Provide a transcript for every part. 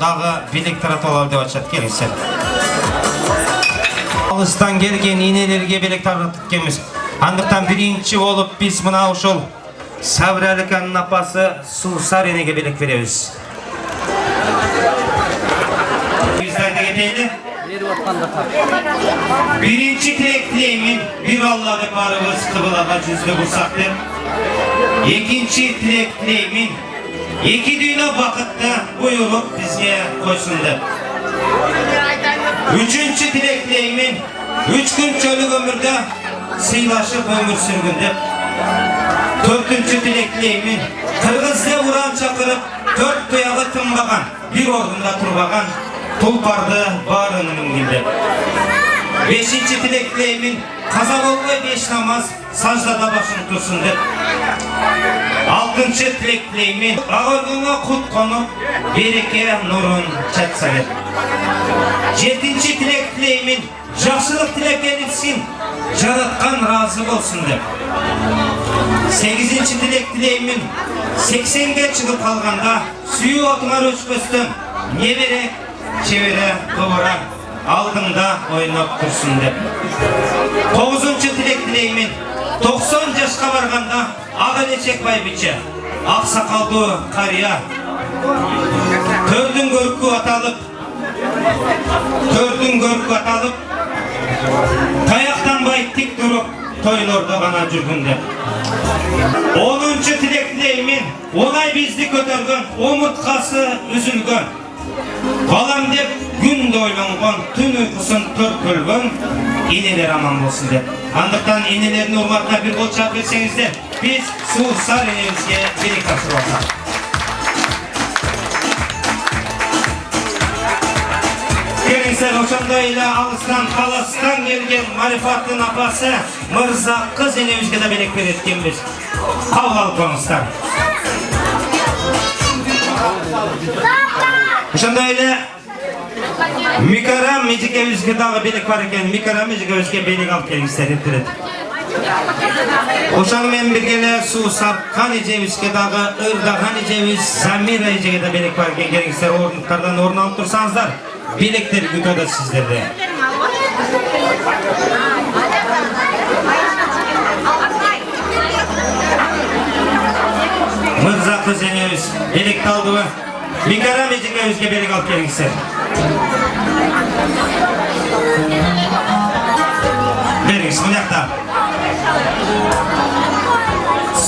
дагы билек таратып алалы деп атышат. Келиңиздер. Алыстан келген инелерге билек таратып келебиз. Андыктан биринчи болуп биз мына ушул Сабыралыканын апасы Суусар энеге билек беребиз. Биздерге кетели. Birinci tilekleyimin bir Allah ve barımız kıbılada cüzde bulsak der. İkinci tilekleyimin iki düğüne vakitte buyurup bizge koysun der. Üçüncü tilekleyimin 3 gün çölük ömürde sıylaşıp ömür sürgün der. Dördüncü tilekleyimin Kırgız'da vuran çakırıp 4 tuyağı tınbagan, bir ordunda turbagan Tulpardı barının gildi. Beşinci tilekleyimin kaza olmay 5 namaz sacdada başını dursun der. Altıncı tilekleyimin ağırlığına kut konup bereke nurun çatsa der. Yedinci tilekleyimin жақсылық тілеп edilsin, жаратқан razı olsun der. 8. tilek tileyimin 80'ge çıkıp kalganda suyu otuna ölçpöstün nebere çevire kıvıra aldığında oynap dursun der. 9. tilek tileyimin 90 yaşka barganda ağalecek baybiçe aksakaldı karıya 4'ün görkü atalıp Tayaktan bay tik durup toylorda bana жүрgünde. 10. tilekleyimin onay bizdi kötörgön, omutkası üzülgön. Balam dep gün doylangon, tün uykusun törkülgön, ineler aman olsun dep. Andıktan inelerin urmatına bir kol çap verseniz biz Suusar enebizge birik asır olsak. Gelingser oşandayla alıstan kalastan gelgen Marifat'ın apası Mırza kız enebizge de belek veretkenbir. Kavgal konuslar. Oşandayla Mikara Mecikevizge dağı belek var eken Mikara Mecikevizge belek alıp gelingser ettiret. Oşanmen birgele Suusar Kanecevizge dağı Irdagan Eceviz Zamira Eceviz de belek var eken gelingser ornuklardan orun alıp dursanızlar. Bilekler gütoda sizlerde. Mırza kız enemiz bilek kaldı mı? Mikara Mecikevizge bilek alıp gelingser. Beriniz bu yakta.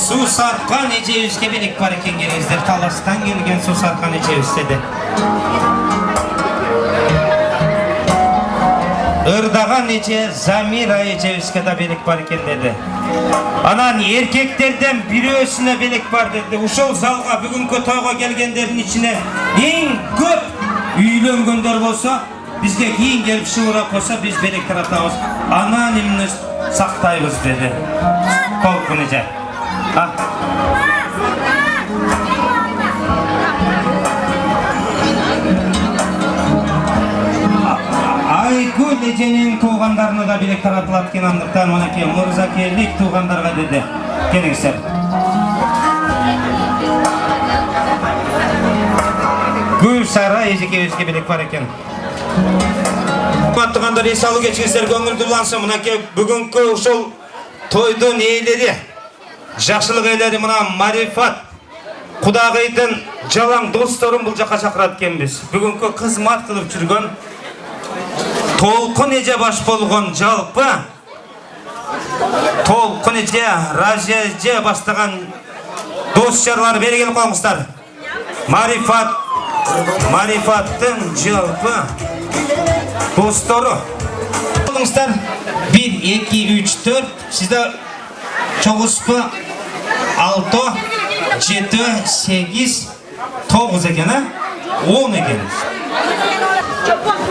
Suusar Kanecevizge bilek var eken gelingizler. Talastan gelgen Suusar Kanecevizge de. Irdagan Ece, Zamira Ecevizge de belek var eken dedi. Anan erkeklerden biri ösüne belek var dedi. Uşul zalga bugünkü toyga gelgenlerin içine en köp üylengönler bolsa, bizge keyin gelip şıvıra koysa biz belek taratабыз. Anonimni saktayбыз dedi. Kolkun Ece. Aygül Ece'nin tuğanlarına da bilek taratılatken andıktan ona ki Mırza kellik tuğanlarga dedi. Gelingser. Gülsara Ecekevizge bilek var eken. Tuğanlar esalı geçkinizler göңül dulansın. Mına ki bugünkü uşul toydun eyleri, жақшылық eylери mına Marifat, Kudagıydın jalan dostorun бұл жаққа шақырат кенбіз. Bugünkü kızmat kılıp жүрgön Толқын Эже баш болгон жалпы Толқын Эже, Ража Эже баштаган дос жарлары бери келип коюңуздар. Марифаттын жалпы достору. Болуңуздар 1, 2, 3, 4 сизде чогуспу 6, 7, 8, 9 экен, 10 экен.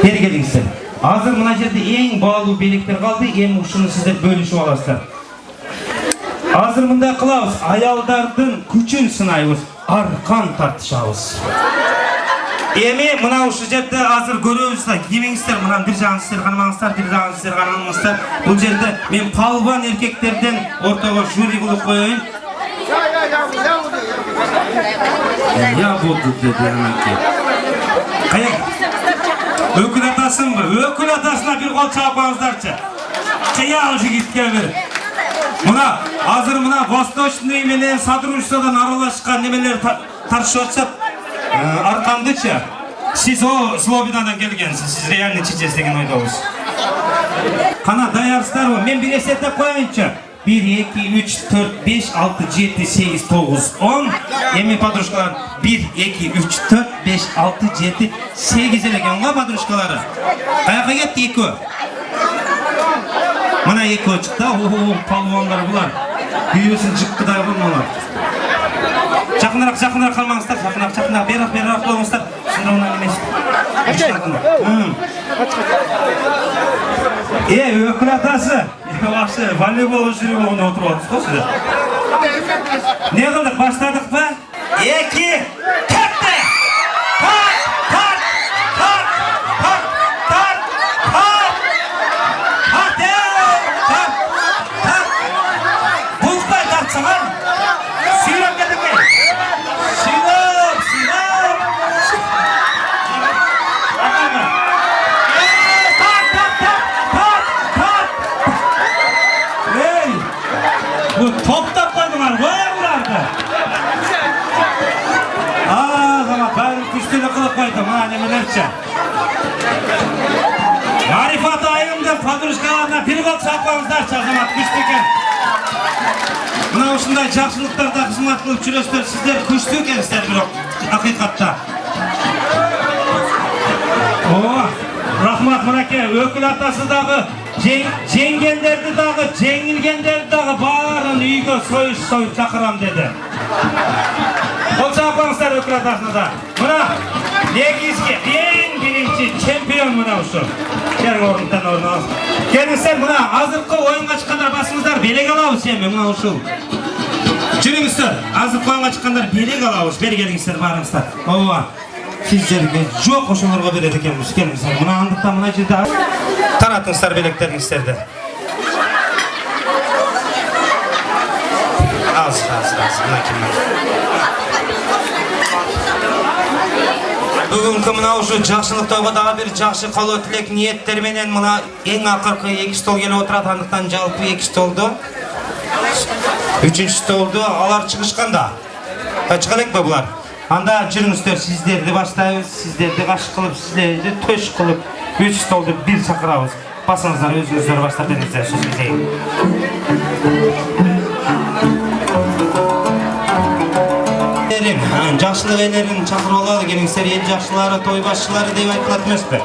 Бери келиңиздер. Hazır mına жерде ең bağlı белектер kaldı, ең ушуну сиздер бөлүшүп аласыздар. Hazır мында кылабыз, аялдардын күчүн сынайбыз, аркан тартышабыз. Эми мына ушу жерде азыр көрөбүз да, кимиңиздер мына бир жагын сиздер кармаңыздар, бир жагын сиздер кармаңыздар. Бул жерде мен палбан эркектерден ортого жюри кылып коеюн. Я буду деди анакей. Kayık. Ökül atasın mı? Ökül atasına bir kol çapağızlarca. Kıyal jigitke bir. Muna, hazır muna Vostochny menen Sadruşsadan aralashkan nemeler tartışıp atsak arkamdıça. Siz o Slovenиядан kelgensiz, siz realni çiçesi деген ойдабыз. Kana dayarsızlar mı? Men bir esetlep koyayınca. 1, 2, 3, 4, 5, 6, 7, 8, 9, 10. Emin padruşkalar 1, 2, 3, 4, 5, 6, 7, 8 elegen var padruşkaları. Kayaka gitti 2. Mana 2 çıktı. Palvonlar bular. Büyüsün çıktı da bunlar. Жақынырақ қалмаңыздар, жақынырақ, beрақ болыңыздар. Шында онан емес. Өкіл атасы. Вообще, волейбол жүріп оны отырып отырсыз ғой сіздер. Не қылдық, бастадық па? 2, тартты! Бұлықпай тартсыңар. Сүйреп кетіп кел. Топтап қойдыңар, бұларды. Бәрін күштелі қылып қойды, мұна немелерші. Марифат айымды подружкаларына бір қол шапаңыздаршы, азамат күшті екен. Мұна осындай жақсылықтарда қызмат қылып жүресіздер, сіздер күшті екенсіздер бірақ ақиқатта. Рахмат Мұраке, өкіл атасыдағы жеңгендерді дағы, жеңілгендерді дағы барын үйге сойып шақырам деді. Қол шапаңыздар өкіл атасына да. Мұна, негізге ең бірінші чемпион мұна ұшы. Керің орынтан орын алсын. Келіңіздер мұна, азырқы ойынға шыққандар басыңыздар, белек алауыз еме мұна ұшы. Жүріңіздер, азырқы ойынға шыққандар белек алауыз, бері келіңіздер барыңыздар. Сіздерге жоқ ошыларға береді екенбіз. Келіңіздер, мұна андықта мұна жерде таратыңыздар белектеріңіздерді. Аз, мұна кеммен. Бүгінгі мұна ұшы жақшылықтауға дағы бір жақшы қалу тілек ниеттерменен мұна ең ақырқы 2 стол келі отырады, андықтан жалпы 2 столды. 3-ші столды алар шығышқанда. Қачқалек бі бұлар? Анда жүріңіздер, сіздерді бастайыз, сіздерді қаш қылып, сіздерді төш қылып, 3 столды бір шақырауыз. Басыңыздар, өзіңіздер бастап едіңіздер, сөз кезейін. Жақшылық елерін шақырып алады, келіңіздер, ел жақшылары, той басшылары деп айтылады емес пе?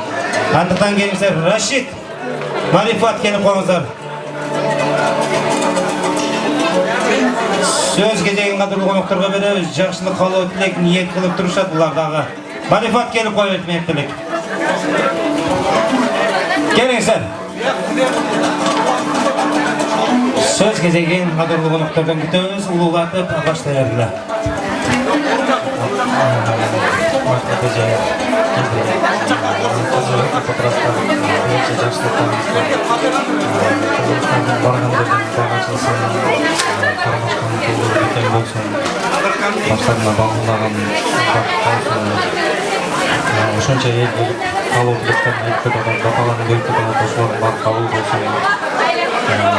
Андықтан келіңіздер, Рашид, Марифат келіп қоңыздар. Сөз кезеген қадырлы қонақтарға береміз, жақшылық қалау тілек ниет қылып тұрышады бұлардағы. Марифат келіп қойып өтмектілік. Келіңіздер. Söz gezegen qadrlı qonaqlardan күтөбүз, улуулатып баштайларга. Ошончо эл калуулуктан элдин баталаны берип турган бар кабыл болсун.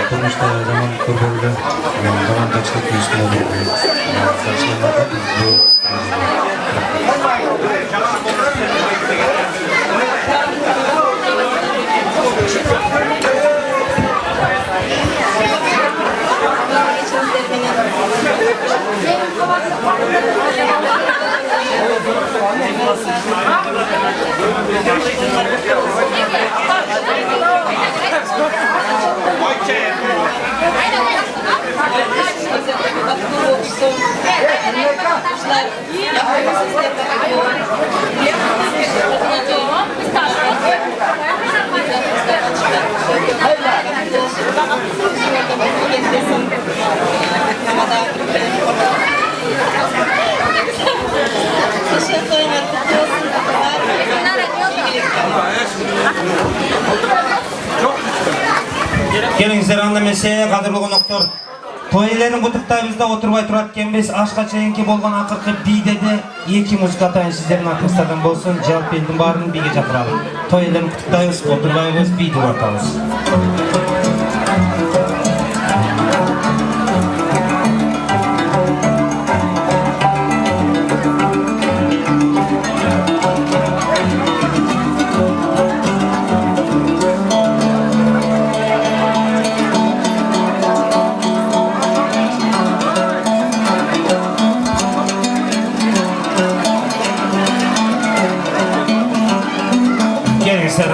Турмушта жаман көрбөгүлө, жаман жакшылык үстүнө Келіңіздер, анда месе қадірлі қонақтар Toylarını kutuktayımızda oturbay turat ekenбиз. Aşka çeyinki bolgan akırkı biyde de iki muzika atayın sizlerin atmışlardan bolsun. Jalp elдің барын биге çakıralım. Toylarını kutuktayız, oturbayımız, biyde vartamız.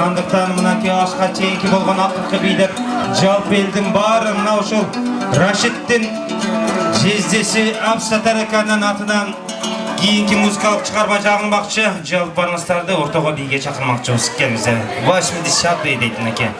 Андықтан мынакей ашқа чейінки болған ақырқы бейдер жалп елдің бары мына ошол Рашидтин жездесі Абсатар эканын атынан кийинки музыкалык чыгарма жагылмакчы. Жалп барыңыздарды ортого бийге чакырмакчыбыз экенбиз. 80 дейтин экен.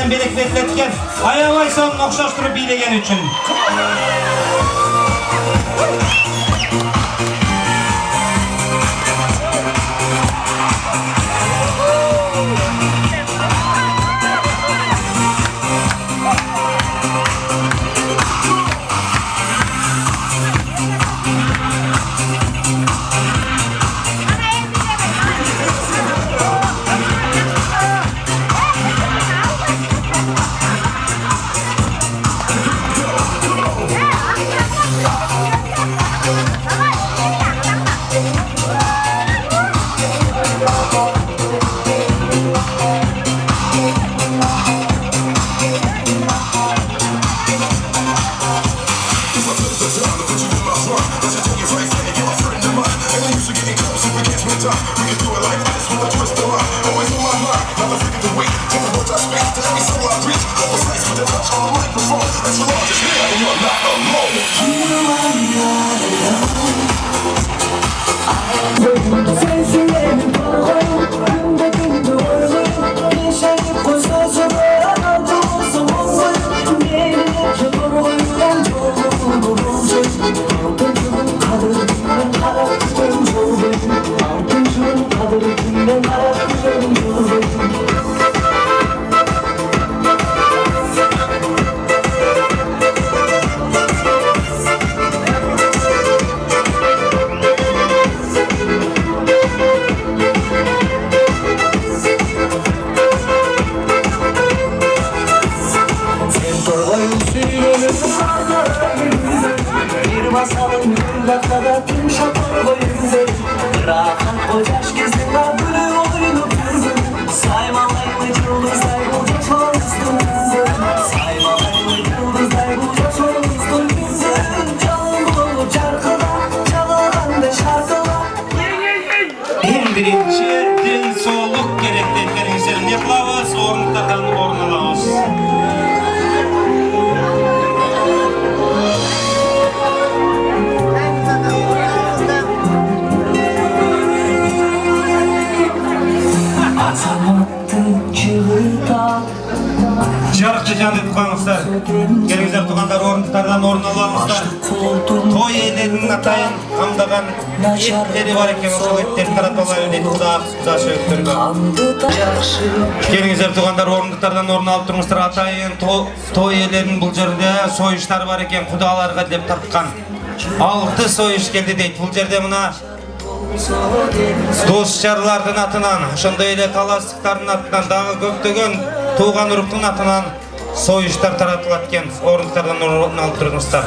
менен белектетилген аябай сонун окшоштуруп бийлеген үчүн. Келіңіздер туғандар орындықтардан орын алыңыздар. Той елерінің атайын қамдаған еттері бар екен, сол еттер таратылайын дейді Құда шөктерге. Келіңіздер туғандар орындықтардан орын алып тұрыңыздар. Атайын той елерінің бұл жерде сойыштар бар екен, Құдаларға деп тартқан. 6 сойыш келді дейді. Бұл жерде мына дос-жарлардың атынан, ошондой эле таластықтардың атынан, дағы көптөгөн туған ұрықтың атынан сойыштар таратылат екен. Орындықтардан орын алып тұрыңыздар.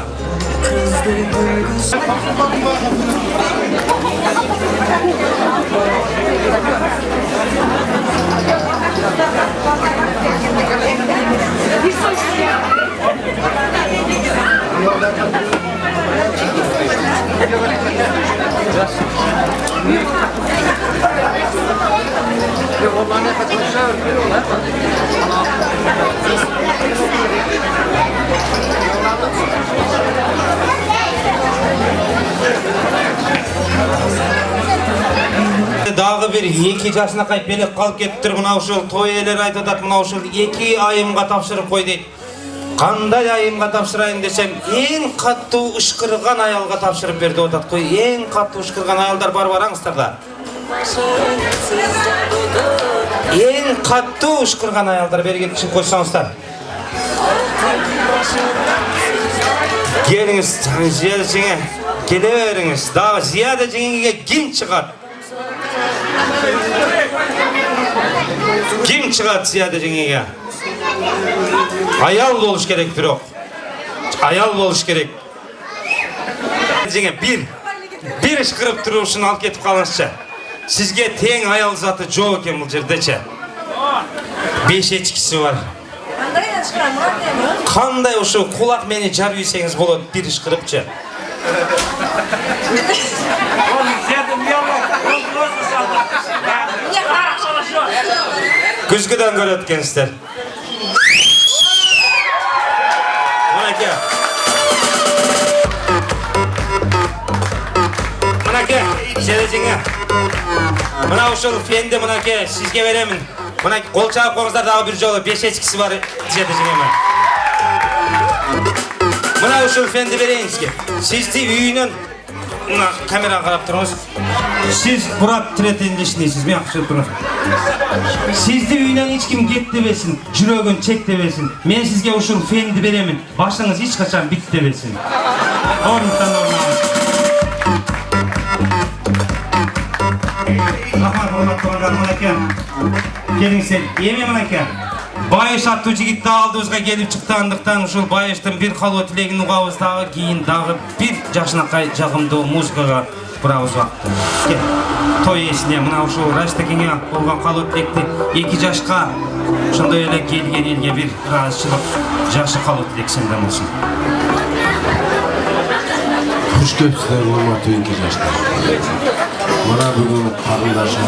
Дағы бір 2 жасына қай белек қалып кетті. Мына ушул той елер айтады, мына ушул 2 айымға тапшырып қой дейді. Қандай айымға тапшырайын десем, ең қатты ұшқырған аялға тапшырып берді отат қой. Ең қатты ұшқырған аялдар бараңыздарда. Ең қатты ұшқырған аялдар берген үшін қойсаңыздар. Келіңіз, Зияда жеңе, келе беріңіз. Дағы Зияда жеңеге кім шығады? Кім шығады Зияда жеңеге? Аял болуш керек бирок. Аял болуш керек. Жеңе бир ышкырып турушун алып кетип калыңызчы. Сизге тең аял заты жок экен бул жердечи. 5 эчкиси бар. Кандай ушу кулак мени жарып ийсеңиз болот, бир ышкырыпчы. Күзгүдөн көрөт экенсиздер. Мынаке, Зияда жеңе. Мына ушул фенди мынаке сизге беремин. Mına kol çağıp koyuңuzlar dagı bir jolu 5 echkisi var diyedi jigeme. Mına uşul fendi bereyim sizge. Sizni үйүнөн mına kameraga qarap turыңыз. Siz Murat Tiretin'de işleysiz, men yaxşı turыңыз. Sizni үйүнөн hiç kim get debesin, жүрөгүн çek debesin. Men sizge uşul fendi beremin. Başыңız hiç kaçan bit debesin. Orundan orundan. Rahmat hormatly mınake. Keliңiz, эми мынакей. Байыш аттуу жигитти алдыбызга келип чыктандыктан ушул байыштын bir калуу тилегин угабыз дагы кийин дагы bir жакшынакай жагымдуу музыкага бурабыз убакытты. Кел. Той эсине мына ушул Раштекеңе болгон калуу тилекти 2 жашка ошондой эле келген элге bir ыраазычылык жакшы калуу тилек сенден болсун. Хуш келипсиздер, урматтуу 2 жаштар. Мына бүгүн карындашым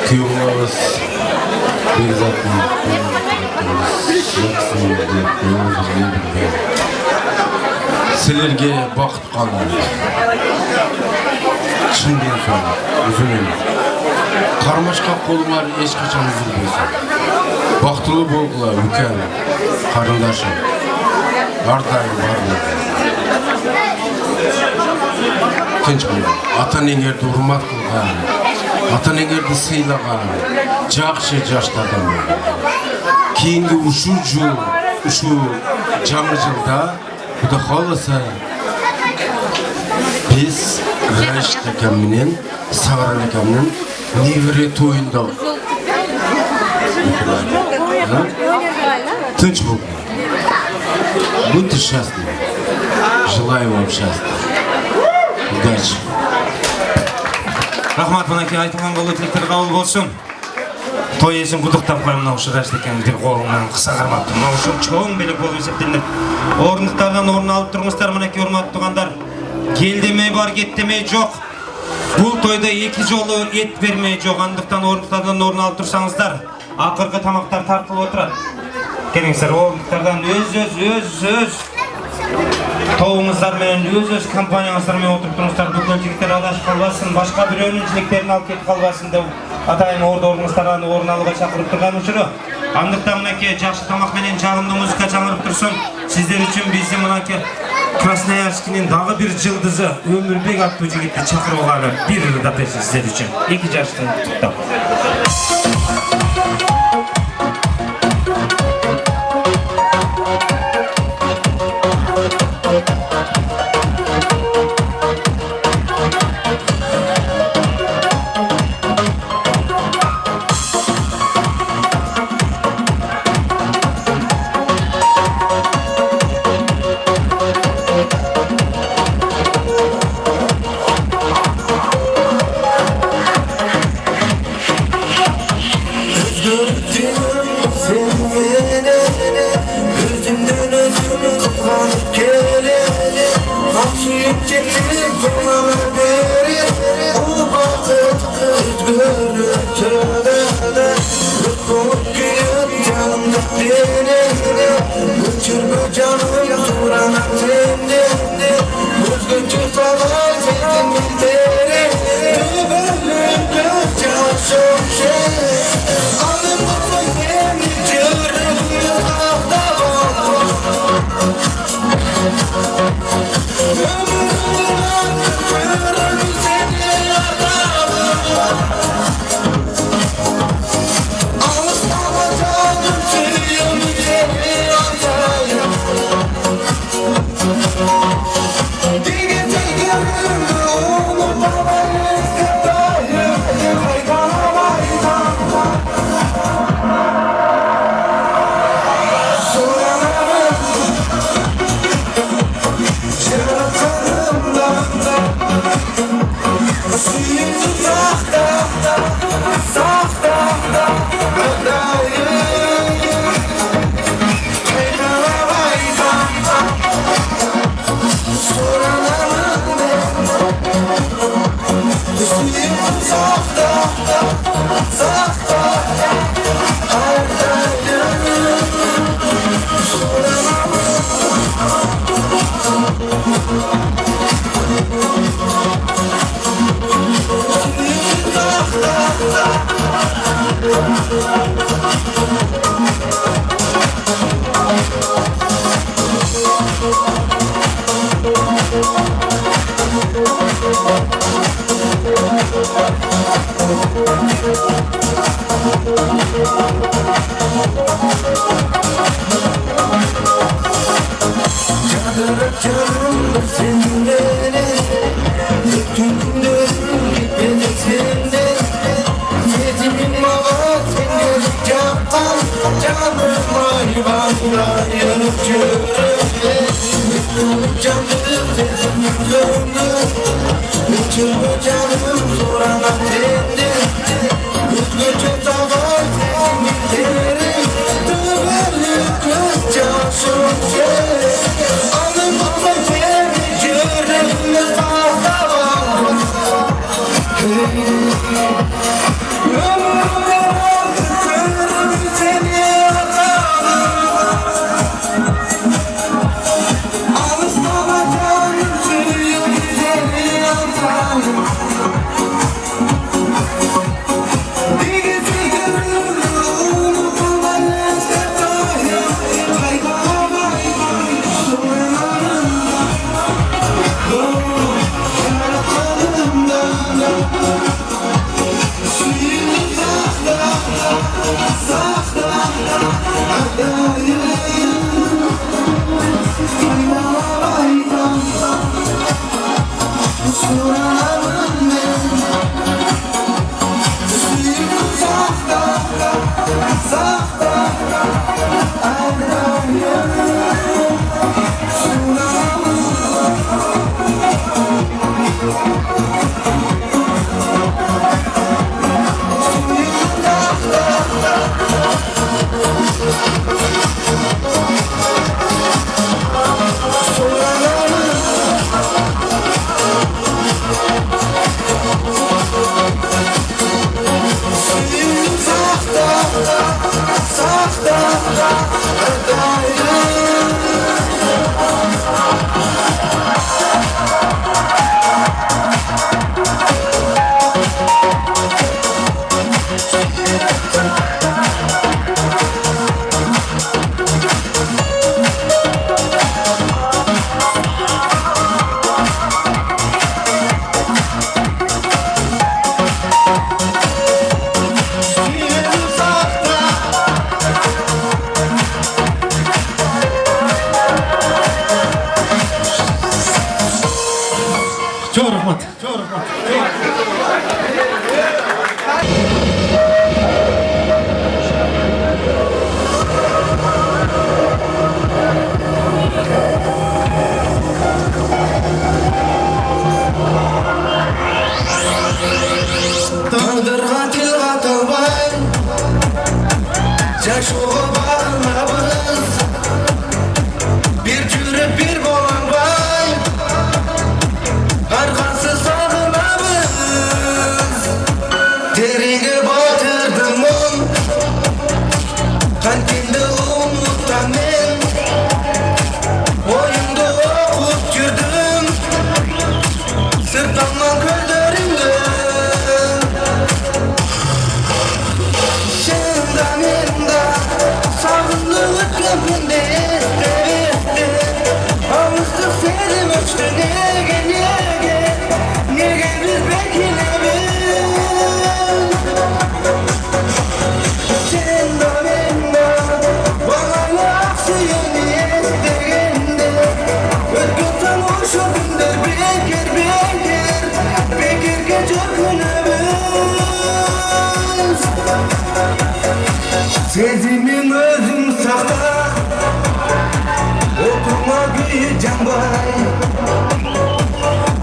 күйөөңүз Бекзаттың силерге бақыт қалды. Шын денсаулық, үзіліңіз. Қармашқа қолыңар ешқашан үзілбесін. Бақыттылы болғыла, үлкен, қарындашым. Ардайым барлығы. Тынч болу. Ата-енеңерді урмат қылған, ата-енеңерді сыйлаған, жақшы жаштардан кейінгі ушу жаңы жылда Құда қаласа біз Рашид акаммен Сағран акамның невере тойында тынч болды. Будьте счастливы. Желаю вам счастья. Удачи. Рахмат мынакей айтылган калуу тилектер кабыл болсун. Той эсин кудуктап коем мына ушул Раштекеңди бир колуңан кыса кармап. Мына ушул чоң белек болуп эсептелет. Орындыктардан орун алып туруңуздар мынакей урматтуу туугандар. Кел демей бар, кет демей жок. Бул тойдо 2 жолу эт бермей жок. Андыктан орындыктардан орун алып турсаңыздар, акыркы тамактар тартылып отурат. Келиңиздер, орындыктардан өз тобуңуздар менен өз компанияңыздар менен отуруп туруңуздар. Бүкүл жигиттер адашып калбасын, башка бирөөнүн жилектерин алып кетип калбасын деп атайын ордуңуздардан орун алууга чакырып турган учуру. Андыктан мынакей жакшы тамак менен жагымдуу музыка чаңырып турсун. Сиздер үчүн биздин мынакей Красноярскинин дагы бир жылдызы Өмүрбек аттуу жигитти чакырып алалы. Бир ырдап берсин сиздер үчүн. 2 жаштын куттуктап. Yadırıp canım seninle bütün günlerim gitmedi senden Sesimin baba sen gelip yaptan canım hayvanla yanıp çürüme Yıkılıp canım sesimin döndü Uçurma canım sorana sendin Üzgüce sabah sesimin terim Döverli kız çalışım şey Anımızda seni cürümü sağda var Ömrümde vardı sürüm seni atalım Alıştama canım sürüyor güzeli atalım Digisi görür unutulmayın sevdayım Kaybama Çok rahmat. Tağdırға тіл қатылбай Жашуға бармабыз Bir жүріп bir боланбай Арқасы сағынабыз Тереңге батырдым мұң Қанкенді ұмытам мен Ойыңды оқып жүрдім Сыртымнан көздеріңді Шында менда сағынып өткен күнде есте Алыстық сезім өшті неге Неге біз бекінеміз Шында менда балалы ақ сүйені естігенде Өткен соң ошы күндер Бекерге жүргеніміз Сезіммен өзім сақта Отырма күйі жанбай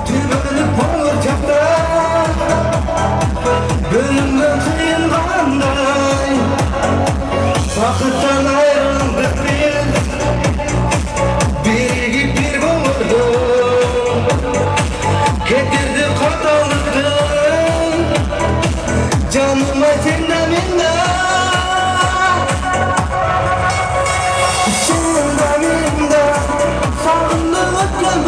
Түбініп болыр жақта Бөлінген қиын қандай Бақыттан айырылдық біз Бірігіп бір болырды Кетерді қаталдықтың Жаныма сен да мен да Шында мен да сағынып өткен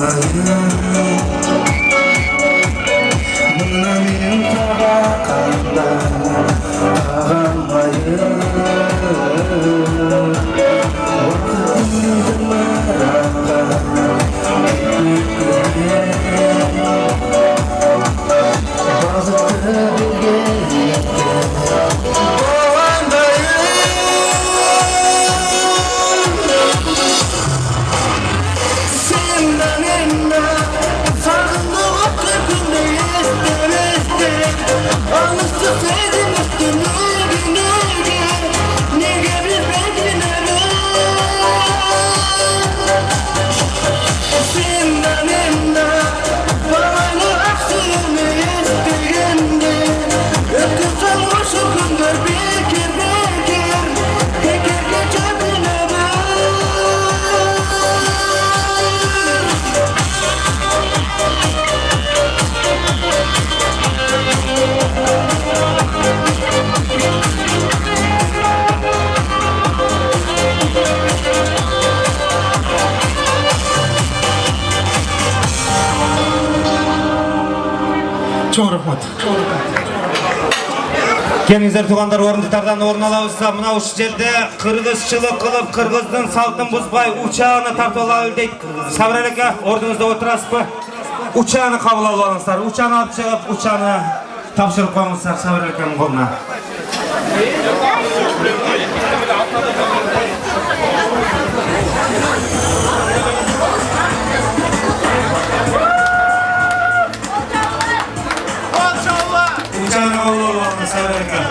Mına men tabaqanda tağamayım Vakıtımdır marağa Bazıtı bilgelikte Çok rahmat. Kendinizler tuğanlar orundutardan orun alabızsa mına uç jerde kırgızçılık kılıp kırgızdın saltın buzbay uçağını tartola deydi. Sabir aka ordunuzda oturasızbı? Uçağını kabul alıp alыңızlar. Uçağını alıp çıkıp uçağını tapşırıp koyыңızlar Sabir akanın koluna. Uçağını kabul alıp alыңız Sabir aka.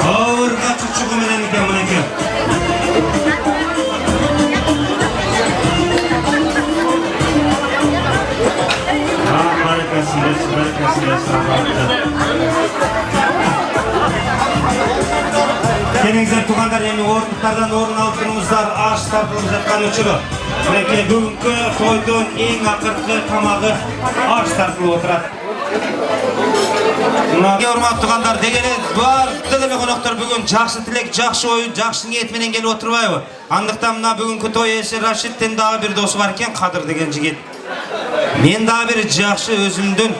Ağırga çuçuğu menen iken bunaki. Harikasınız. Kendinizler tuğanlar yani orduqlardan orun alıp durumuzlar ağaç tartılып жатқан uçuru. Bunaki бүгінгі toydun en akırkı tamağı ağaç tartılып oturат. Hormat tuğanlar degene бар dileme konuklar bugün жақсы tilek, жақсы oyun, жақсы niyet menen gelip oturbayбы. Andıqtan mına бүгінгі toy esi Raşid'ten daha bir dostu var eken Kadir degen jigit. Men daha bir жақсы özümdün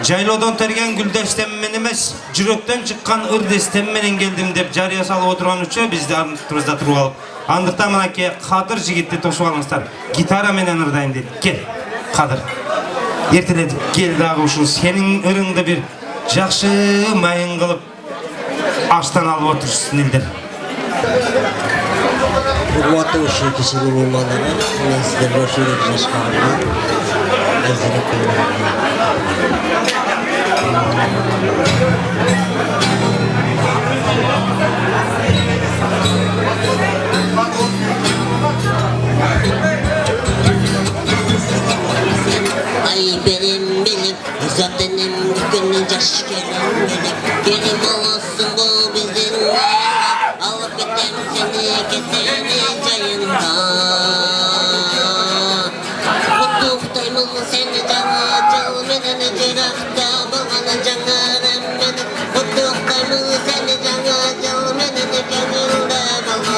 Jaylodan tergen güldestemmen emes, жүрөктөн чыккан ырдестем менен келдим деп жарыя салып отурган үчүн бизди артыбызда туруп алып. Андыктан мынакей Кадыр жигитти тосуп алыңыздар. Гитара менен ырдайм дейт. Кел, Кадыр. Эртелетип кел дагы ушул сенин ырыңды бир жакшы майын кылып аштан алып отурушсун элдер. Урматтуу кишилер меймандар, мен сиздерге ошол жашкарымдан азыраак Ay benim zatenim günün yaş gelen benim olasın bu bizim alıp gidelim seni getireni cayında Mutluluktayım seni cana cılmenen cirakta bana canlarım benim Mutluluktayım seni cana cılmenen gönülde bana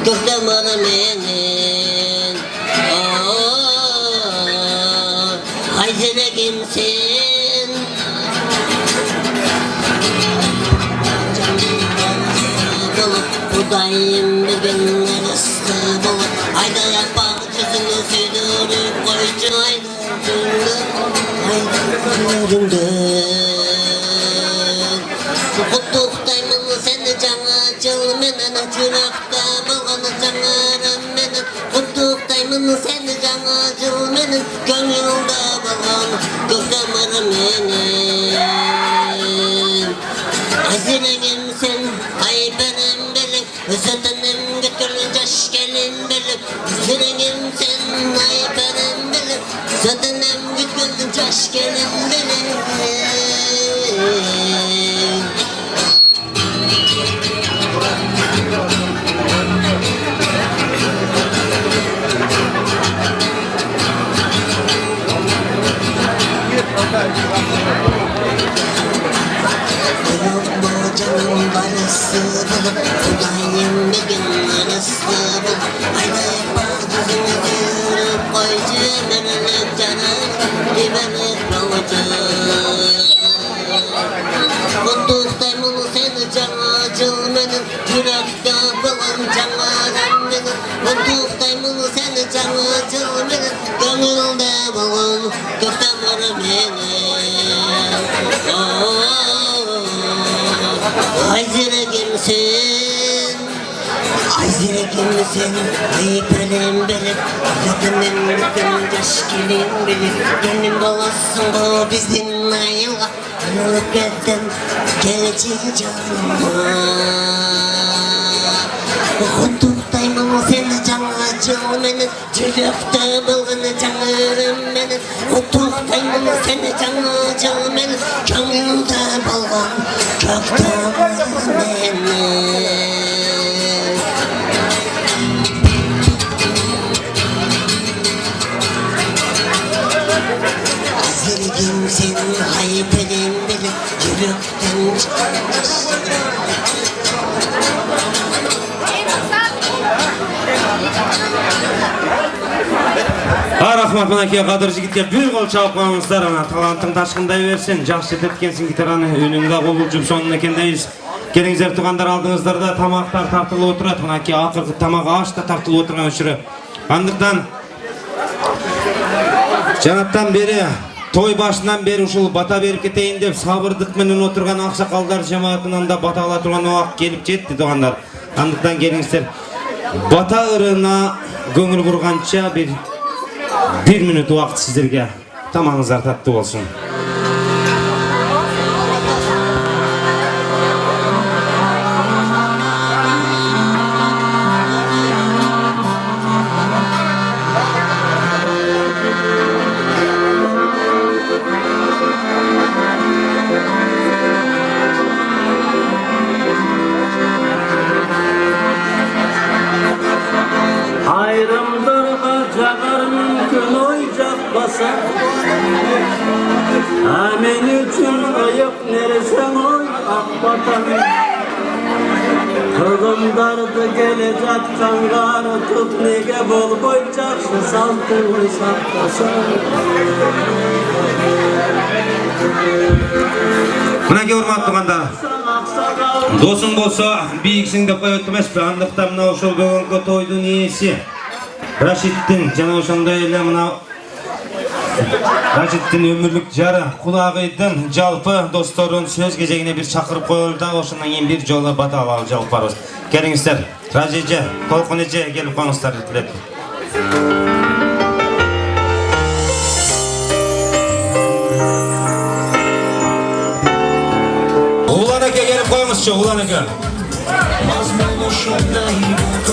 Göktem arı benim Hayzine kimsin? Budayım bir günler ıskı bulup Ayda yapmak yüzünü sürdürüp koyucu aydınlarından Kutuktayım seni cana cılmenen çırakta balana canlarım benim Kutuktayım seni cana cılmenen gönülde balana gökdemarım benim Haziregim sen ay benim belim Özletenim götürün yaş gelin belim Haziregim sen ay benim belim Özletenim götürün yaş gelin belim canım barısı bulup Kudayım bir gün arısı bulup Aylayıp bağcısını yürüp koycu Mürülük canım dibenip bavucu Kunduzday mulu seni canacıl benim Yürekte bulun canlarım benim Kunduzday mulu seni canacıl benim Gönülde bulun köftemler benim Ay zirekimsin Ay zirekimsin Ay benim benim Kadının bütün yaşkilim benim Gönlüm dolasın bu bizim ayıla Anılıp geldim geleceği canıma Kuntuktayım seni canacıl benim Çürükte bulgını canırım benim Kuntuktayım seni canacıl benim Gönlümde bulgan kökte benim Zirgimsin hayperim benim Yürükten Rahmat mынакей кадыр жигитке бир кол чалып коюңуздар. Талантың ташкындай берсин. Жакшы теткенсиң гитараны үнүңдө кобулжуп сонун экен дейбиз. Келиңиздер туугандар, алдыңыздарда тамактар тартылып отурат. Мынакей акыркы тамак аш да тартылып отурган учуру. Андыктан жанаттан бери той башынан бери ушул бата берип кетейин деп сабырдык менен отурган аксакалдар жамаатынан да бата ала турган убакыт келип жетти туугандар. Андыктан келиңиздер бата ырына көңүл бурганча bir minut vaqt sizlarga. Tamamingizlar tatlı olsun. Amen üçün ayıp neresen oy akbatan Kılımdardı gelecek kangarı tut nege bol boy çakşı saltını saklasın Mınakey urmatlı kanda Dosum bolsa biyiksing dep koyup ötmespi. Andıktan mına uşul bugünkü toydun iyisi Raşittin jana ошондой эле мына Raşittin ömürlük jары Кулагыйдын жалпы досторун сөз кезегине бир чакырып коелу да ошондон кийин бир жолу бата алып жалып барабыз. Келиңиздер. Ражи эже, Толкун эже келип коңуздар тилеп. Улан эке келип коюңузчу, Улан эке.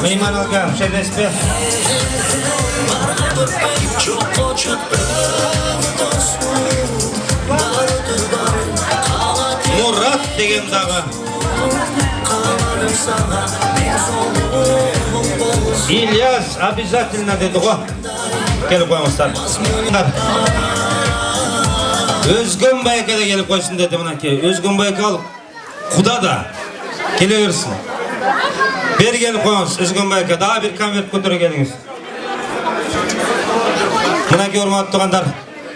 Meyman Alga, Şedeспе. Murat деген дағы. İlyas обязательно dedi ғой. Келіп қойыңыздар. Өзгөн байке де келіп қойсын деді мынакей. Өзгөн байке ал құда да келе берсін. Бері келіп қойыңыз, Өзгөн байке. Daha bir конверт көтере келіңіз. Мынакей урматтуу туғандар.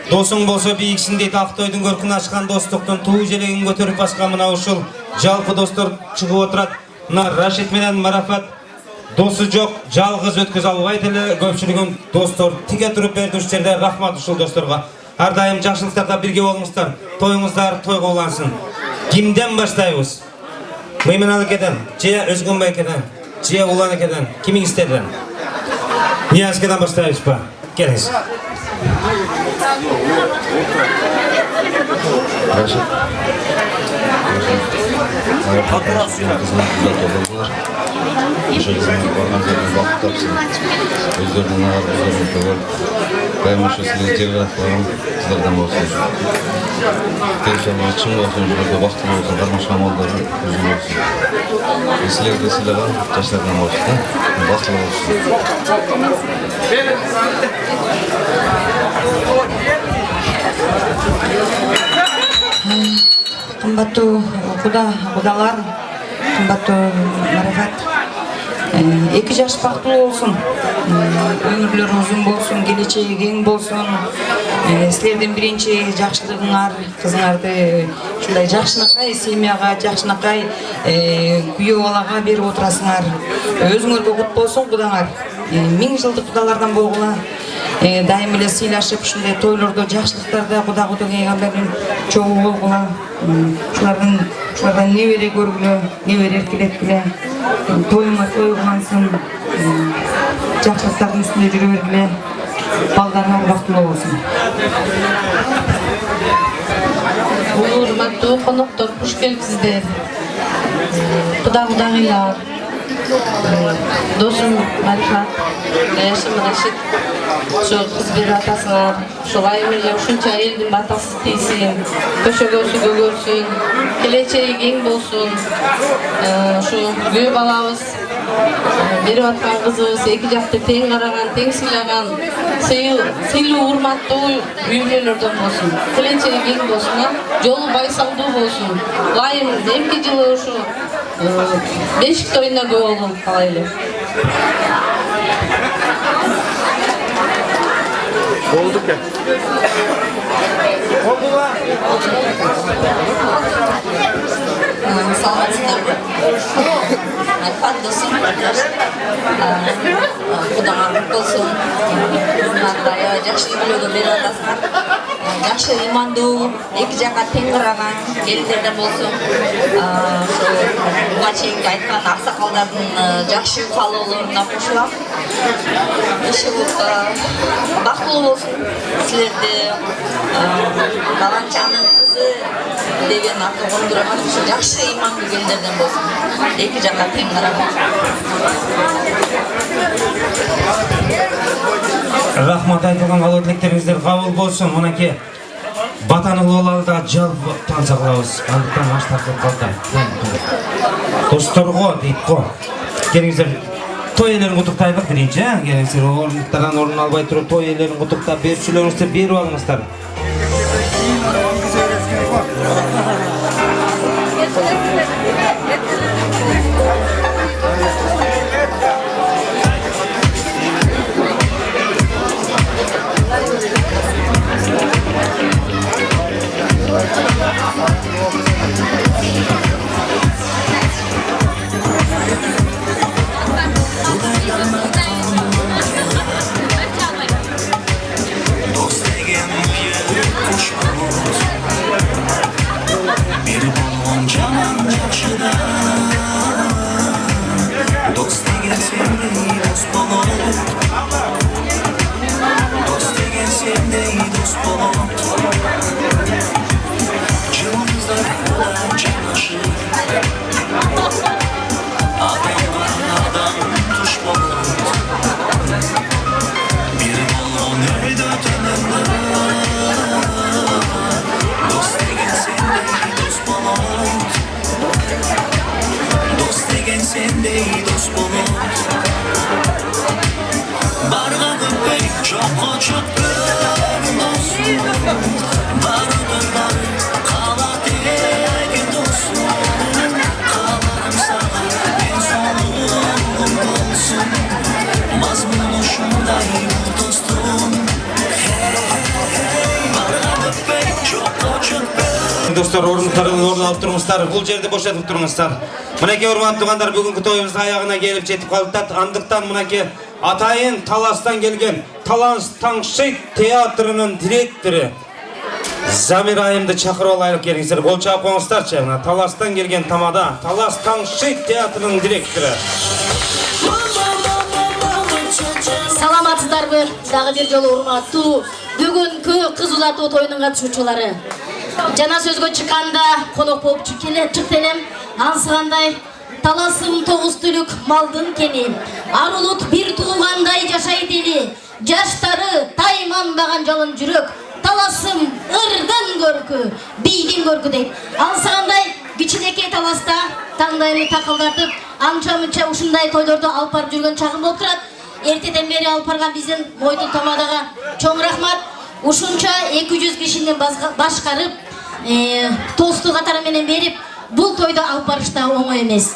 Досың болса бийиксин дейт, Ақтойдың көркін ашқан достықтың туу желегин көтеріп басқан мына ушул жалпы достор чыгып отурат. Мына Рашид менен Марафат досу жоқ, жалғыз өткөз албайт эле. Көпчүлүгүн достор тиге туруп берди ушул жерде. Рахмат ушул досторго. Ар дайым жакшылыктарда бирге болуңуздар. Тоюңуздар тойго улансын. Кимден баштайбыз? Мейман Алыкеден, же Өзгөн байкеден, же Улан экеден, кимиңиздерден? Ниязкеден баштайбыз ба? Келиңиз. Өздерінің ағарбыздарының көбір қаймышы сізден жергіліктерін сіздерден болсын. Теншалма чың болсын, жүрді бақтың болсын, қармашқа малдарын өзің болсын. Сілерді сілеген жаштардан болсын, бақылы болсын. Қымбаттуу Кудалар, кымбаттуу марафат. 2 жаш бактылуу болсун. Өмүрлөрүң узун болсун, келечеги кең болсун. Силердин биринчи жакшылыгыңар, кызыңарды ушундай жакшынакай семьяга, жакшынакай күйөө балага берип отурасыңар. Өзүңөргө кут болсун кудаңар. 1000 жылдык кудалардан болгула. Дайым эле сыйлашып, ушундай тойлордо, жакшылыктарда куда пайгамбардын чогуу болгула. Шулардан небере көргүлө, небере эркелеткиле. Тоюңар той кылынсын. Жакшылыктардын үстүндө жүрө бергиле. Балдарыңар бактылуу болсун. Урматтуу коноктор, куш келипсиздер. Кудагыйлар. Досум Марифат, Яшым Рашид, ошо кыз берип атасыңар, ушулай эле ушунча элдин батасы тийсин, көшөгөсү көгөрсүн, келечеги кең болсун. Ушу күйөө балабыз берип аткан кызыбыз эки жакты тең караган, тең сыйлаган, сыйлуу урматтуу үй бүлөлөрдөн болсун. Келечеги кең болсун, жолу байсалдуу болсун. Ылайым эмки жылы ушу бешик тоюна көп болгон калай эле. Болду ке. Болду ба? Саламатсыздарбы? Марифат досум. Кудаңар болсун. Аябай жакшы үй-бүлөгө берип атасыңар. Жакшы ыймандуу, эки жакка тең караган келиндерден болсун. Буга чейинки айткан аксакалдардын жакшы каалоолоруна кошулам. Ишибиз бактылуу болсун. Силерди баланчанын кызы деген аты кондурган ушу жакшы ыймандуу келиндерден болсун. Эки жакка тең караган. Рахмат айтылган калуу тилектериңиздер кабыл болсун. Мынакей батанылуу алда жалп танса кылабыз. Андыктан аш тартып калды. Досторго дейт го. Келиңиздер той элерин куттуктайлык биринчи, келиңиздер орундардан орун албай туруп той элерин куттуктап берүүчүлөрүңүздү берип алыңыздар. Достор, орундарыңызды орун алып туруңуздар, бул жерди бошотуп туруңуздар. Мынакей урматтуу туугандар, бүгүнкү тоюбуз аягына келип жетип калдык. Андыктан мынакей атайын Таластан келген Талас Таңшит театрынын директору Замир айымды чакырып алайлык, келиңиздер. Кол чаап коңуздарчы. Таластан келген тамада Талас Таңшит театрынын директору. Саламатсыздарбы? Дагы бир жолу урматтуу бүгүнкү кыз улатуу тоюнун катышуучулары. Жана сөзгө чыкканда конок болуп чыкты элем. Ансыгандай таласым 9 түлүк малдын кени. Арулут бир туугандай жашайт эли. Жаштары тайманбаган жалын жүрөк. Таласым ырдын көркү, бийдин көркү дейт. Ансыгандай кичинекей Таласта таңдайымды такылдатып, анча-мынча ушундай тойлорду алып барып жүргөн чагым болуп турат. Эртеден бери алып барган биздин Мойтун тамадага чоң рахмат. Ушунча 200 кишини башкарып, тосту катары менен берип, бул тойду алып барыш да оңой эмес.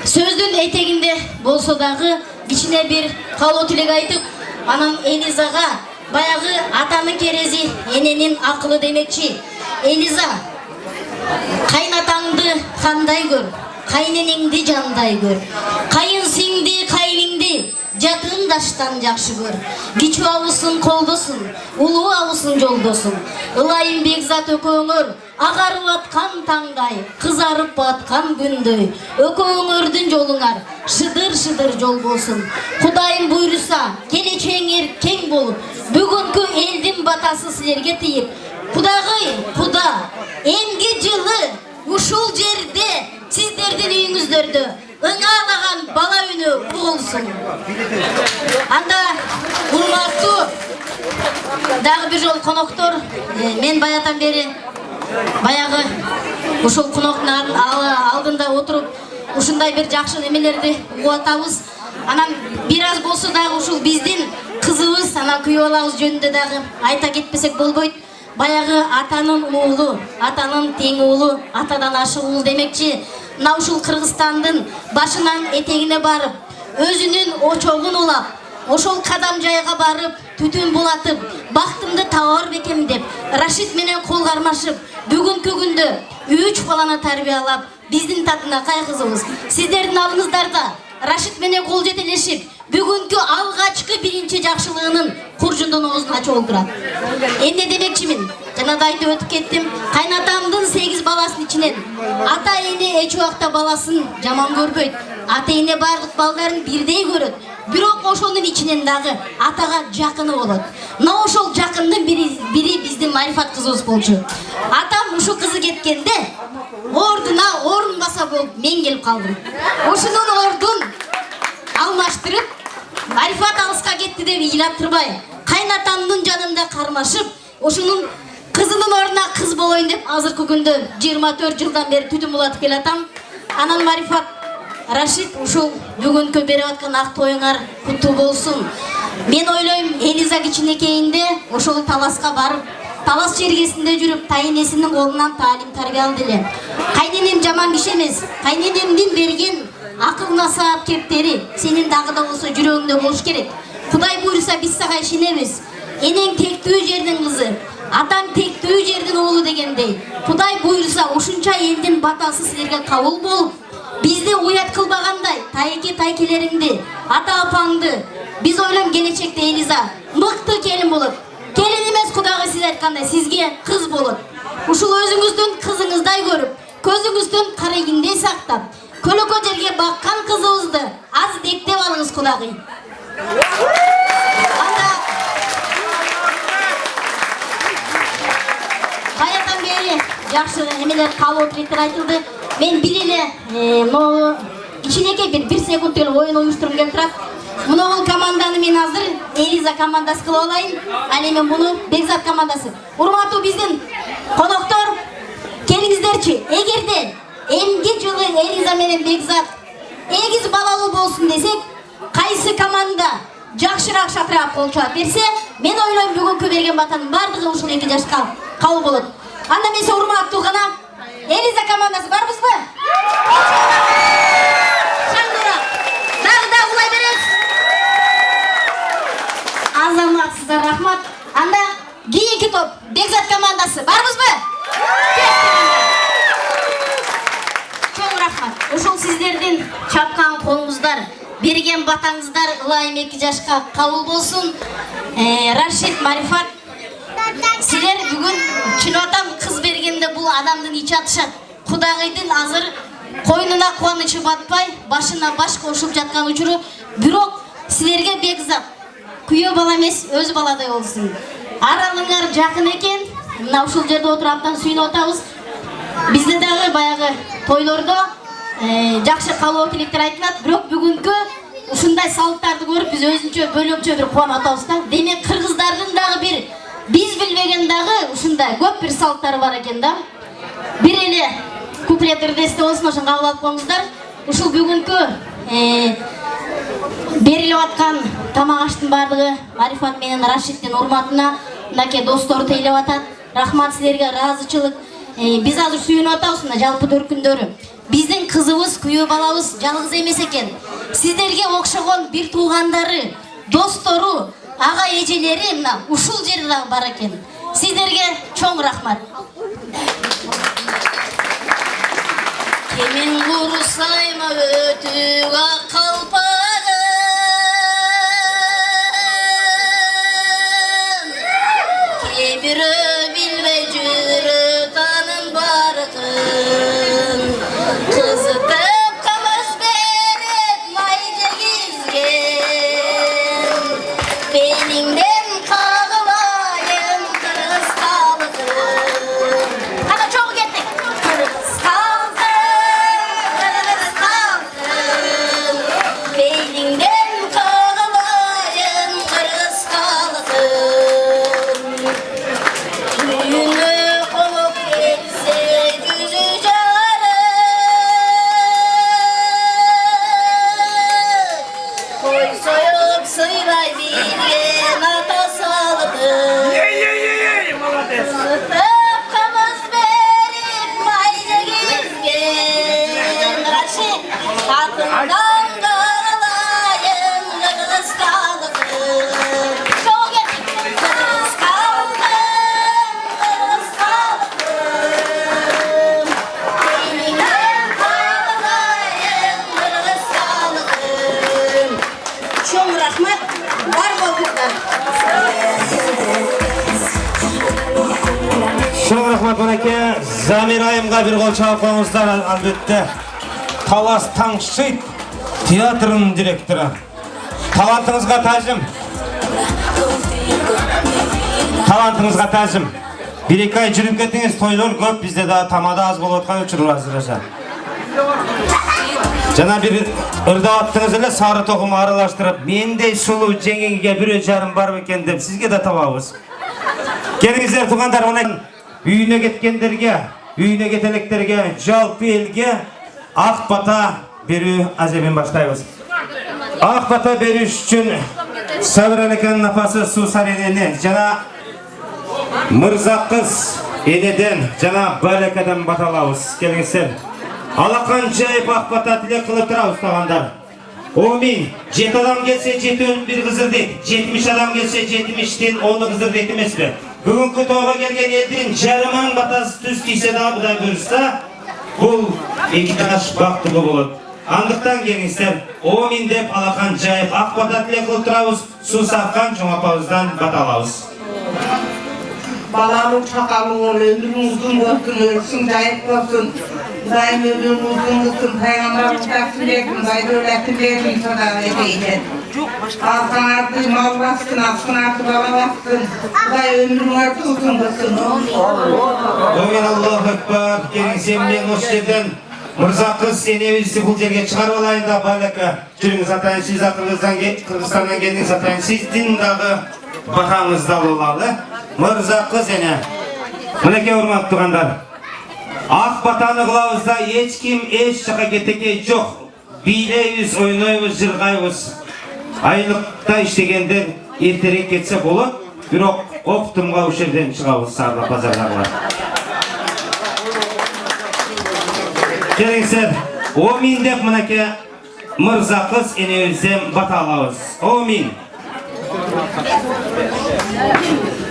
Сөздүн этегинде болсо дагы кичине бир каалоо тилек айтып, анан Элизага баягы атанын керези эненин акылы демекчи. Элиза, кайнатаңды кандай көр, кайненеңди жандай көр, кайын сиңди, кайныңды жатын даштан жакшы көр. Кичүү абысын колдосун, улуу абысын жолдосун. Ылайым Бекзат экөөңөр агарып аткан таңдай, кызарып аткан күндөй. Экөөңөрдүн жолуңар шыдыр жол болсун. Кудайым буйруса, келечегиңер кең болуп, бүгүнкү элдин батасы силерге тиіп. Куда, эмги жылы ушул жерде сиздердин үйүңүздөрдө ыңаалаган бала үнү угулсун. Анда урматтуу дагы бир жол коноктор, мен баятан бери баягы ушул коноктун алдында отуруп ушундай бир жакшы немелерди угуп атабыз. Анан бир аз болсо дагы ушул биздин кызыбыз, анан күйөө балабыз жөнүндө дагы айта кетпесек болбойт. Баягы атанын уулу, атанын тең уулу, атадан ашык уул демекчи. Мына ушул Кыргызстандын башынан этегине барып, өзүнүн очогун улап, ошол кадам жайга барып, түтүн булатып, бактымды табар бекем деп, Рашид менен кол кармашып, бүгүнкү күндө 3 баланы тарбиялап, биздин татына кайгызыбыз. Сиздердин алдыңыздарда Рашид менен кол жетелешип, бүгүнкү алгачкы биринчи жакшылыгынын куржундун оозун ачып олтурат. Эмне демекчимин? Жана да айтып өтүп кеттим. Кайнатамдын 8 баласынын ичинен ата эне эч убакта баласын жаман көрбөйт. Ата эне бардык балдарын бирдей көрөт. Бирок ошонун ичинен дагы атага жакыны болот. Мына ошол жакындын бири биздин Марифат кызыбыз болчу. Атам ушул кызы кеткенде ордуна орун баса болуп мен келип калдым. Ошонун ордун алмаштырып, Марифат алыска кетти деп ыйлап турбай, кайнатамдын жанында кармашып, ошонун кызынын ордуна кыз болоюн деп азыркы күндө 24 жылдан бери түтүн булатып келатам. Анан Марифат, Рашид, ушул бүгүнкү берип аткан ак тоюңар куттуу болсун. Мен ойлойм, Элиза кичинекейинде ошол таласка барып, талас чергесинде жүрүп, тайнесинин колунан таалим тарбия алды эле. Кайненем жаман киши эмес. Кайненемдин берген акыл насаат кептери сенин дагы да болсо жүрөгүңдө болуш керек. Кудай буйруса биз сага ишенебиз. Энең тектүү жердин кызы, атаң тектүү жердин уулу дегендей. Кудай буйруса ушунча элдин батасы силерге кабыл болуп, бизди уят кылбагандай тайкелериңди, ата апаңды биз ойлойм келечекте Элиза мыкты келин болот. Келин эмес, Кудайга сиз айткандай сизге кыз болот. Ушул өзүңүздүн кызыңыздай көрүп, көзүңүздүн карегиңдей сактап, көлөкө жерге баккан кызыбызды аз дектеп алыңыз Кудайга. Анда баятан бери жакшы эмелер каалоо тилектер айтылды. Мен бир эле кичинекей бир секунд эле оюн уюштургум келип турат. Муну команданы мен азыр Элиза командасы кылып алайын. Ал эми муну Бекзат командасы. Урматтуу биздин коноктор, келиңиздерчи. Эгерде эмги жылы Элиза менен Бекзат 8 балалуу болсун десек, кайсы команда жакшыраак шатырап кол чаап берсе, мен ойлойм бүгүнкү берген батанын бардыгы ушул 2 жашка кабыл болот. Анда эмесе урматтуу гана Элиза командасы барбызбы? Шаңдыра. Дагы да улай беребиз. Азаматсыздар, рахмат. Анда кийинки топ Бекзат командасы барбызбы? Чоң рахмат. Ушул сиздердин чапкан колуңуздар, берген батаңыздар ылайым 2 жашка кабыл болсун. Рашид, Марифат, силер бүгүн чын атам кыз бергенде бул адамдын ичи атышат. Кудайдын азыр койнуна кубанычы батпай, башына баш кошуп жаткан учуру, бирок силерге Бекзат күйөө бала эмес, өз баладай болсун. Аралыңар жакын экен. Мына ушул жерде отуруп абдан сүйүнүп атабыз. Бизде дагы баягы тойлордо жакшы каалоо тилектер айтылат, бирок бүгүнкү ушундай салттарды көрүп биз өзүнчө бөлөкчө бир кубанып атабыз да. Демек кыргыздардын дагы бир биз билбеген дагы ушундай көп бир салттары бар экен да. Бир эле куплеттер эсте болсун, ошон кабыл алып коюңуздар. Ушул бүгүнкү берилип аткан тамак аштын бардыгы Марифат менен Рашидтин урматына, мынакей достор тейлеп атат. Рахмат силерге, ыраазычылык. Biz azыр sүйүнүп атабыз мына жалпы төркүндөрү. Биздин кызыбыз, күйөө балабыз жалгыз эмес экен. Сиздерге окшогон бир туугандары, достору, ага эжелери мына ушул жерде дагы бар экен. Сиздерге чоң рахмат. Кемин курсайма өтүк ак калпагым, кебирөө билбей жүрө танын баркын. Кызытып камыз берип май жегизген, белиңден кагылайын кыргыз калкын. Кана чогуу кеттик. Кыргыз калкын, белиңден кагылайын кыргыз калкын. Үйүнө конуп келсе жүзү жарык, кой союп сыйлай билген ата салкын. Кызытып камыз берип май жегизген, Рашид атыңдан кагылайын кыргыз калкын. Чогуу кеттик. Кыргыз калкын, белиңден кагылайын кыргыз калкын. Чоң рахмат, бар болуңуздар. Шоң рахмат мінеке, Замир айымға бір қол чағып қойыңыздар, әлбетте. Талас Таңшит театрының директоры. Талантыңызға тәжім. Талантыңызға тәжім. Bir-екі ай жүріп кеттіңіз, тойлар көп, бізде да тамада аз болып отқан үшін разыраша. Жана бір ырдаваттыңыз еле сары тоқым аралаштырып, мендей сұлу жеңгеге бір жарым бар екен деп сізге де табабыз. Келіңіздер туғандар, оның үйіне кеткендерге, үйіне кетелектерге, жалпы елге ақ бата беру азебен баштайбыз. Ақ бата беру үшін Сабыралекенің апасы Сусар енені, жана Мырза қыз енеден, жана Балекадан баталауыз. Келіңіздер. Алақан жайып ақ бата тілек қылып тұрауыз тағандар. Омен, 7 адам келсе 7 өніп бір қызыр дейді, 70 адам келсе 70-тен 10 қызыр дейді емес бе? Бүгінгі тойға келген елдің жарыман батасы түс кисе да бұдай көрісті, бұл екі таш бақтығы болады. Андықтан келіңіздер, омен деп алақан жайып ақ бата тілек қылып тұрауыз, су саққан жоңапауыздан баталауыз. Баланың шақалың ömrün uzun olsun, ölsün, zayıf olsun. Daim ömrün uzun olsun, Peygamber uçaksın dedim, dayı öğretim dedim sana edeyden. Alsan artık mal bastın, alsın artık baba bastın. Dayı ömrün artık uzun olsun. Omen Allahu Ekber, келіңсем мен осы жерден Мырза қыз сенебізді бұл жерге шығарып алайын да Балека. Жүріңіз атайын, сіз Қырғызстаннан келдіңіз атайын, сіздің дағы батаңызды алалы. Мырза қыз ене. Мінеке ұрмақ тұрғандар. Ақ батаны қылауызда ешкім еш жаққа кетеке жоқ. Билейбіз, ойнайбыз, жырғайбыз. Айлықта іштегендер ертерек кетсе болып, бирок оптымға осы жерден шығабыз сарда базарларға. Келіңіздер, Омин деп мінеке Мырза қыз енемізден бата алабыз. Омин.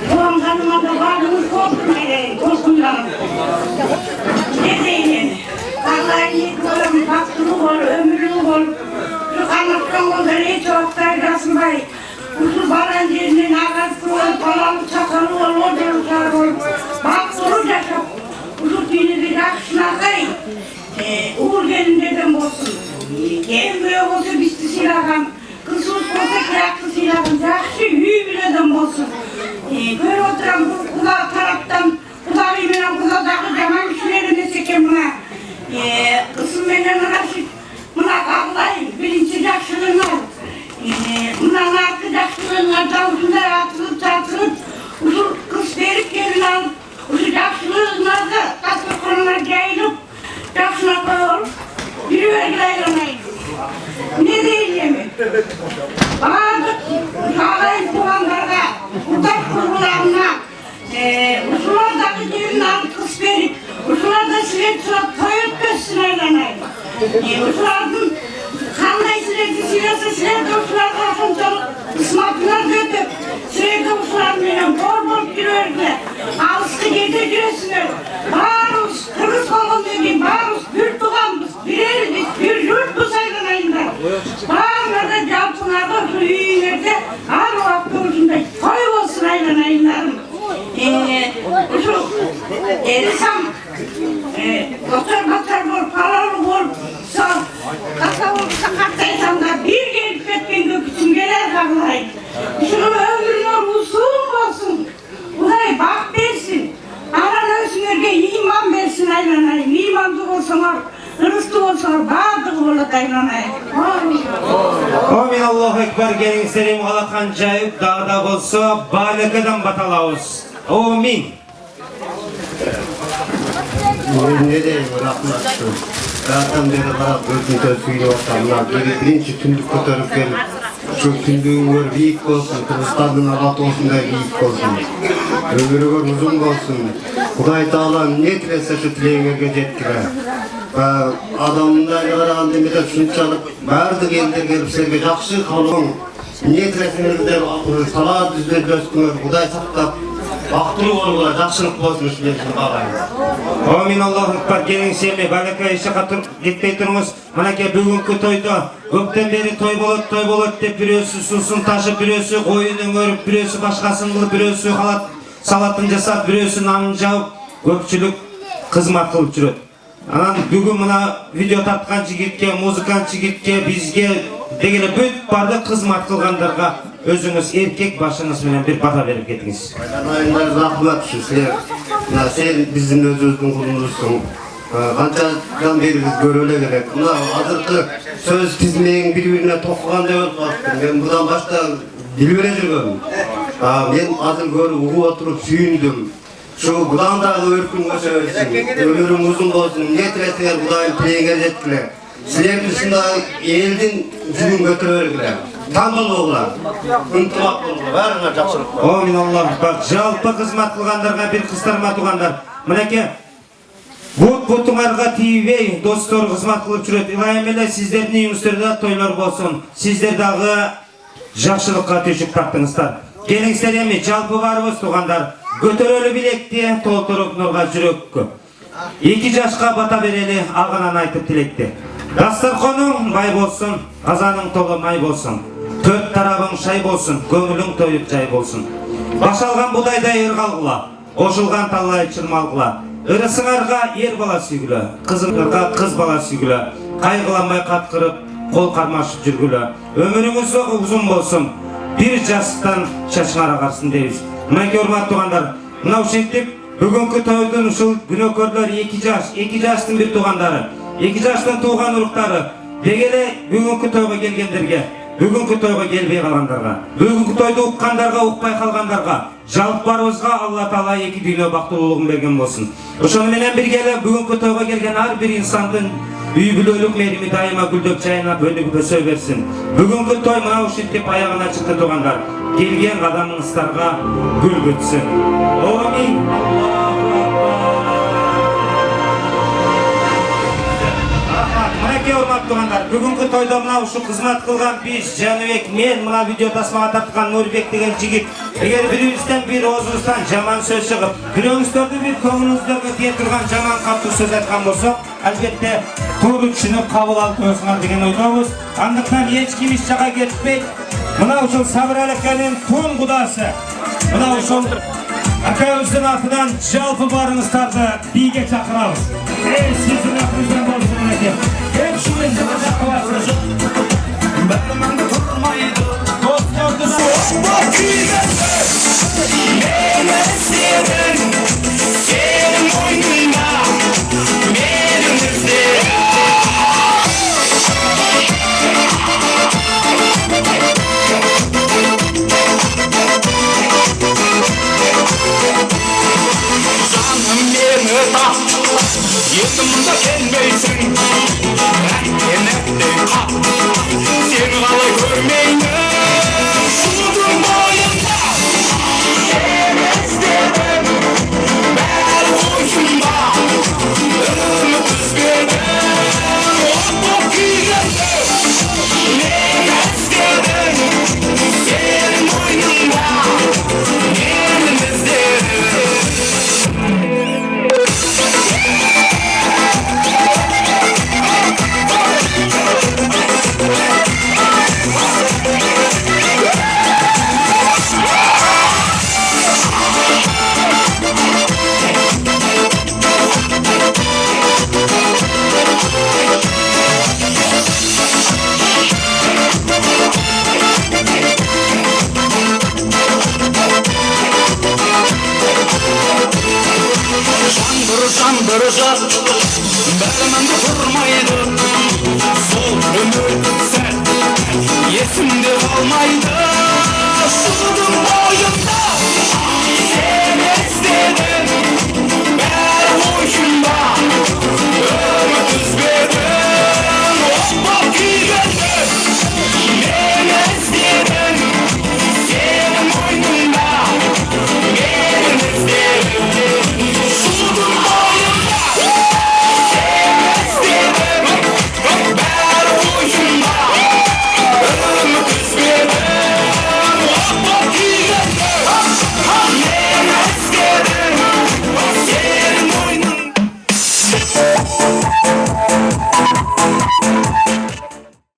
Туғандарыма да бағыңыз болсын, достымдарым. Не дейін? Allah'ın kolum baktığını bol, ömrünü bol. Şu kanıktan oldu, hiç oktay kasınbay. Usul baran yerinin ağası ol, balalı çakalı ol, ocalıklar ol. Baktığını yaşap. Usul dini yakışınakay. Uğur gelin dedem olsun. En büyük olsa bisti silahım. Kız olsa kıyaklı silahım. Yakşı hüy bir adam olsun. Böyle oturan bu kulağı taraftan, kulağı imenen kulağdaki zaman üçlerine seken buna. Kızım benden uğraşıp, buna kavlayın, birinci yakşılığına. Buna artık yakşılığına davuzunda atılıp tartılıp, usul kız verip gelin alıp, usul yakşılığına da tatlı konular yayılıp, yakşına koyup, biri vergileyemeyin. Ne diyeceğim mi? Bazı sağlayın puanlarda, uzak kurgularına, usulardaki düğünler kız verip, Uşulardın kanday sürekli süresi sürekli uşularda ошончолук ысматына көтөп sürekli uşular менен бор жүрөрүлөр. Алыскы жерде жүрөсүңөр. Баарыбыз кыргыз болгондон кийин баарыбыз бир тууганбыз, бир элбиз, бир журтпуз айланайындар. Баарыңарда жалпыңарда ушу үйүңөрдө ар убакта ушундай той болсун айланайындарым. Ушу сам Otur bol, paralı bol, sağ, kasa olursa kaktaysan da bir gelip etken göküsün gelir kağlayın. Şunu ömrüne uzun olsun, Uday bak versin, aran ölsünlerge iman versin aylanayın, imanlı olsalar, hırslı olsalar, bağırdığı ola daylanayın. Amin Allahu Ekber, gelin selim alakan cayıp dağda bolsa, balekadan batalağız. Amin. Ne diyeyim rahmatlı. Zaten beri karab gözünde suyla ortamlar. Birinci tündük kotarıp gelip şu tündüğün büyük olsun, Kırgızstan'ın avat olsun da büyük olsun. Ömürü uzun olsun. Kuday Tağlan ne tilese şu tileğine jetkire. Adamında yararan demede şunçalık bardı gelip sizge жақсы kalın. Ne tilesiniz tala düzde döskünür. Kuday saktap Baqtırı olurlar, жақсылық болсын үшін бағайын. Amin Allahu Ekber, gelin sevme, balaka işe katır gitmey turumuz. Manake bugünkü toyda, köpten beri toy bolat dep birösü susun taşıp, birösü koyunun örüp, birösü başkasını kılıp, birösü salatın jasap, birösü nanın jaup, köpçülük kızmat kılıp жүрөт. Anan bugün mına video tartkan jigitke, muzikan jigitke, bizge degele büt barda kızmat kılgandarga özünüz erkek başınız menen bir bata verip ketiniz. Ayınlar rahmat şu sen bizim özümüzdün kulumuzsun. Kançadan beri biz göröle gerek. Mına hazırkı söz tizmeyin birbirine tokuğan dep atpastım. Ben budan başta dil bere жүрgөм. Men hazır görüp uğup oturup sүйündüm. Şu budan da örkün köşörsün. Ömürüm uzun olsun. Ne tilesler budayın tileğine jetkile. Sizlerin dışında eldin жүгүн көтөрөлгүлөр. Tanrılı oğlan, ıntılak oğlan, barına жақсылық бар. Amin Allah, bak жалпы кызмат кылгандарга bir кыздарма тугандар. Мынеке, бут-бутуңарга тийбей, достор кызмат кылып жүрөт. Илайым эле сиздердин үйүңүздөрдө тойлор болсун. Сиздер дагы жакшылыкка төшүп тартыңыздар. Келиңиздер эми жалпы барыбыз тугандар. Көтөрөлү билекти, толтуруп нурга жүрөккө. 2 жашка бата берели, агынан айтып тилекти. Дастарханың бай болсын, азаның толы май болсын. 4 тарабың шай болсын, көңілің тойып жай болсын. Башалған будайдай ырғалғыла, ошылған талай чырмалғыла. Ырысыңарға ер бала сүйгілі, қызыңарға қыз бала сүйгілі. Қайғыламай қатқырып, қол қармашып жүргілі. Өміріңіз ұзын болсын, bir жастан шашыңара қарсын дейіз. Мәке урмат туғандар, мынау шектеп, бүгінгі тойдың ұшыл күнөкөрлер 2 жастың bir туғандары. 2 жаштан туған ұрықтары, дегеле бүгінгі тойға келгендерге, бүгінгі тойға келбей қалғандарға, бүгінгі тойды ұққандарға, ұқпай қалғандарға, жалпы барымызға Алла Таала 2 дүйнө бактылуулугун берген болсын. Ошону менен бирге бүгүнкү тойго келген ар бир инсандын үй бүлөлүк мээрими дайыма гүлдөп жайнап өнүгүп өсө берсин. Бүгүнкү той мына ушинтип аягына чыкты тугандар. Келген кадамыңыздарга гүл бүтсүн. Амин. Урматтуу тугандар, бүгүнкү тойдо мына ушу кызмат кылган биз Жаныбек, мен мына видео тасмага тарткан Нурбек деген жигит. Эгер бирибизден бир оозубуздан жаман сөз чыгып, бирөөңүздөрдү бир көңүлүңүздөргө тие турган жаман катуу сөз айткан болсок, албетте туура түшүнүп кабыл алып коесуңар деген ойдобуз. Андыктан эч ким эч жака кетпей, мына ушул Сабыр Алекенин тун кудасы, мына ушул акабыздын атынан жалпы барыңыздарды бийге чакырабыз. Сиздин атыңыздан болсун экен. Hep şu mezara kıvarsın. Benimle durmaydı. Dostlardı da. Bak güzel. Beni sevin. Senin oyununa. Benim izlerim. Canım beni tak. Yetimde gelmeysin. Maydı